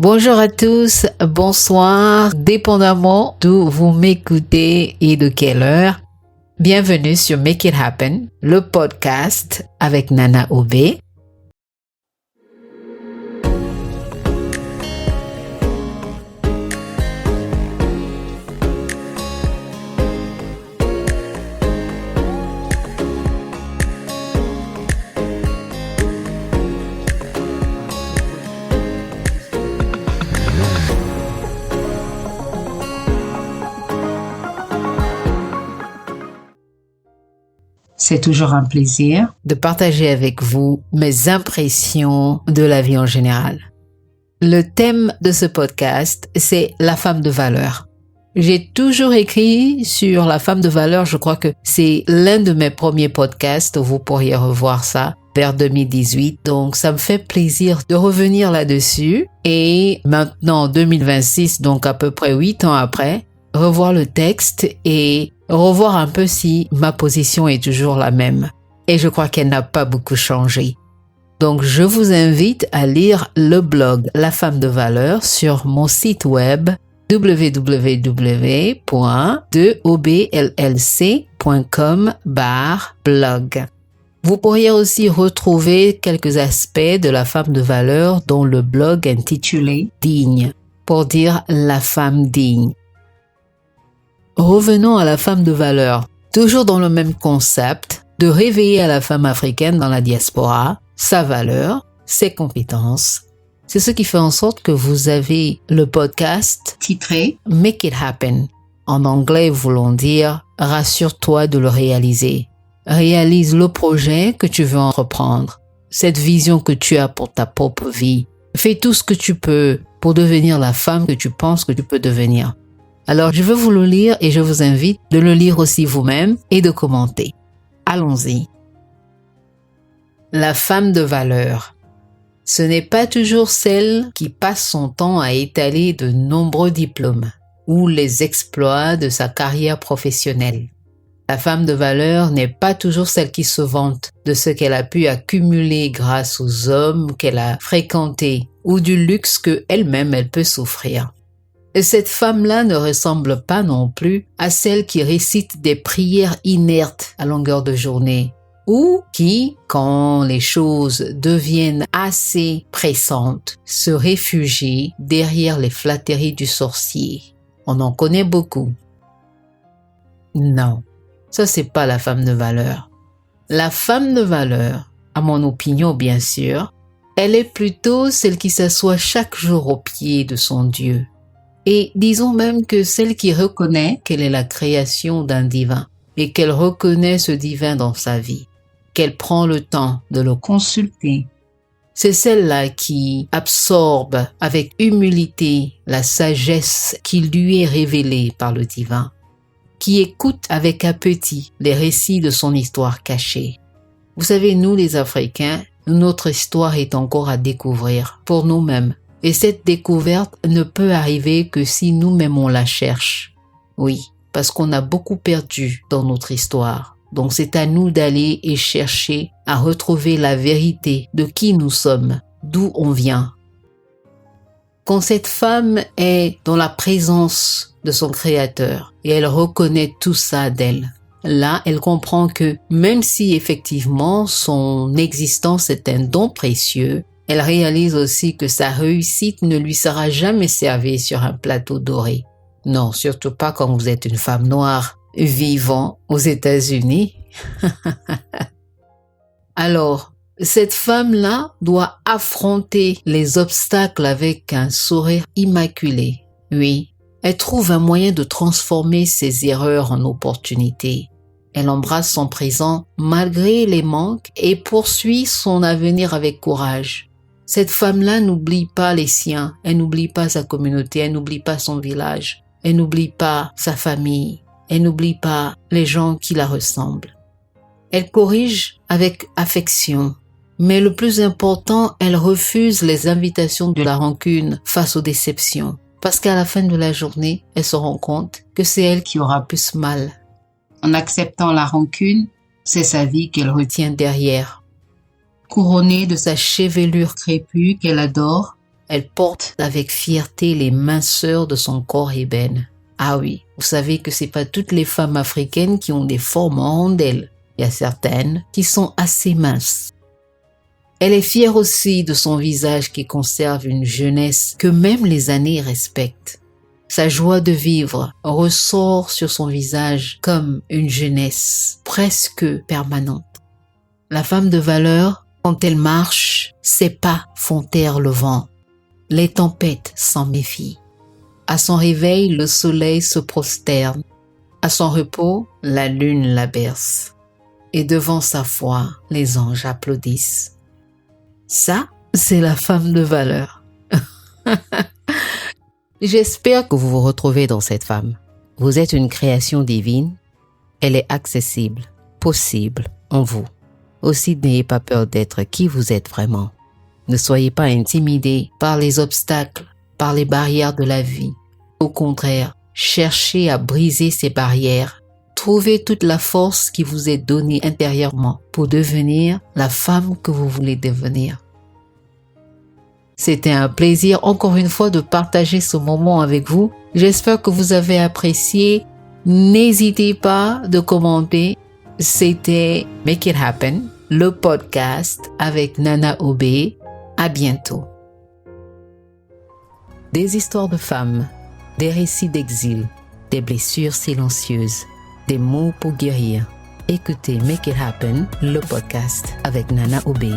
Bonjour à tous, bonsoir, dépendamment d'où vous m'écoutez et de quelle heure. Bienvenue sur Make It Happen, le podcast avec Nana Obé. C'est toujours un plaisir de partager avec vous mes impressions de la vie en général. Le thème de ce podcast, c'est la femme de valeur. J'ai toujours écrit sur la femme de valeur, je crois que c'est l'un de mes premiers podcasts, vous pourriez revoir ça vers 2018. Donc ça me fait plaisir de revenir là-dessus et maintenant en 2026, donc à peu près 8 ans après, revoir le texte et revoir un peu si ma position est toujours la même. Et je crois qu'elle n'a pas beaucoup changé. Donc, je vous invite à lire le blog La Femme de Valeur sur mon site web www.2obllc.com/blog. Vous pourriez aussi retrouver quelques aspects de La Femme de Valeur dans le blog intitulé Digne, pour dire la femme digne. Revenons à la femme de valeur, toujours dans le même concept de réveiller à la femme africaine dans la diaspora sa valeur, ses compétences. C'est ce qui fait en sorte que vous avez le podcast titré Make It Happen. En anglais, voulant dire « Rassure-toi de le réaliser ». Réalise le projet que tu veux entreprendre, cette vision que tu as pour ta propre vie. Fais tout ce que tu peux pour devenir la femme que tu penses que tu peux devenir. Alors, je veux vous le lire et je vous invite de le lire aussi vous-même et de commenter. Allons-y. La femme de valeur. Ce n'est pas toujours celle qui passe son temps à étaler de nombreux diplômes ou les exploits de sa carrière professionnelle. La femme de valeur n'est pas toujours celle qui se vante de ce qu'elle a pu accumuler grâce aux hommes qu'elle a fréquentés ou du luxe qu'elle-même elle peut s'offrir. Et cette femme-là ne ressemble pas non plus à celle qui récite des prières inertes à longueur de journée ou qui, quand les choses deviennent assez pressantes, se réfugie derrière les flatteries du sorcier. On en connaît beaucoup. Non, ça c'est pas la femme de valeur. La femme de valeur, à mon opinion bien sûr, elle est plutôt celle qui s'assoit chaque jour au pied de son Dieu. Et disons même que celle qui reconnaît qu'elle est la création d'un divin et qu'elle reconnaît ce divin dans sa vie, qu'elle prend le temps de le consulter. C'est celle-là qui absorbe avec humilité la sagesse qui lui est révélée par le divin, qui écoute avec appétit les récits de son histoire cachée. Vous savez, nous les Africains, notre histoire est encore à découvrir pour nous-mêmes. Et cette découverte ne peut arriver que si nous-mêmes on la cherche. Oui, parce qu'on a beaucoup perdu dans notre histoire. Donc c'est à nous d'aller et chercher à retrouver la vérité de qui nous sommes, d'où on vient. Quand cette femme est dans la présence de son Créateur et elle reconnaît tout ça d'elle, là elle comprend que même si effectivement son existence est un don précieux, elle réalise aussi que sa réussite ne lui sera jamais servie sur un plateau doré. Non, surtout pas quand vous êtes une femme noire vivant aux États-Unis. Alors, cette femme-là doit affronter les obstacles avec un sourire immaculé. Oui, elle trouve un moyen de transformer ses erreurs en opportunités. Elle embrasse son présent malgré les manques et poursuit son avenir avec courage. Cette femme-là n'oublie pas les siens, elle n'oublie pas sa communauté, elle n'oublie pas son village, elle n'oublie pas sa famille, elle n'oublie pas les gens qui la ressemblent. Elle corrige avec affection, mais le plus important, elle refuse les invitations de la rancune face aux déceptions, parce qu'à la fin de la journée, elle se rend compte que c'est elle qui aura plus mal. En acceptant la rancune, c'est sa vie qu'elle retient derrière. Couronnée de sa chevelure crépue qu'elle adore, elle porte avec fierté les minceurs de son corps ébène. Ah oui, vous savez que c'est pas toutes les femmes africaines qui ont des formes en rondelles. Il y a certaines qui sont assez minces. Elle est fière aussi de son visage qui conserve une jeunesse que même les années respectent. Sa joie de vivre ressort sur son visage comme une jeunesse presque permanente. La femme de valeur, quand elle marche, ses pas font taire le vent. Les tempêtes s'en méfient. À son réveil, le soleil se prosterne. À son repos, la lune la berce. Et devant sa foi, les anges applaudissent. Ça, c'est la femme de valeur. J'espère que vous vous retrouvez dans cette femme. Vous êtes une création divine. Elle est accessible, possible en vous. Aussi, n'ayez pas peur d'être qui vous êtes vraiment. Ne soyez pas intimidés par les obstacles, par les barrières de la vie. Au contraire, cherchez à briser ces barrières. Trouvez toute la force qui vous est donnée intérieurement pour devenir la femme que vous voulez devenir. C'était un plaisir encore une fois de partager ce moment avec vous. J'espère que vous avez apprécié. N'hésitez pas de commenter. C'était Make It Happen, le podcast avec Nana Obé. À bientôt. Des histoires de femmes, des récits d'exil, des blessures silencieuses, des mots pour guérir. Écoutez Make It Happen, le podcast avec Nana Obé.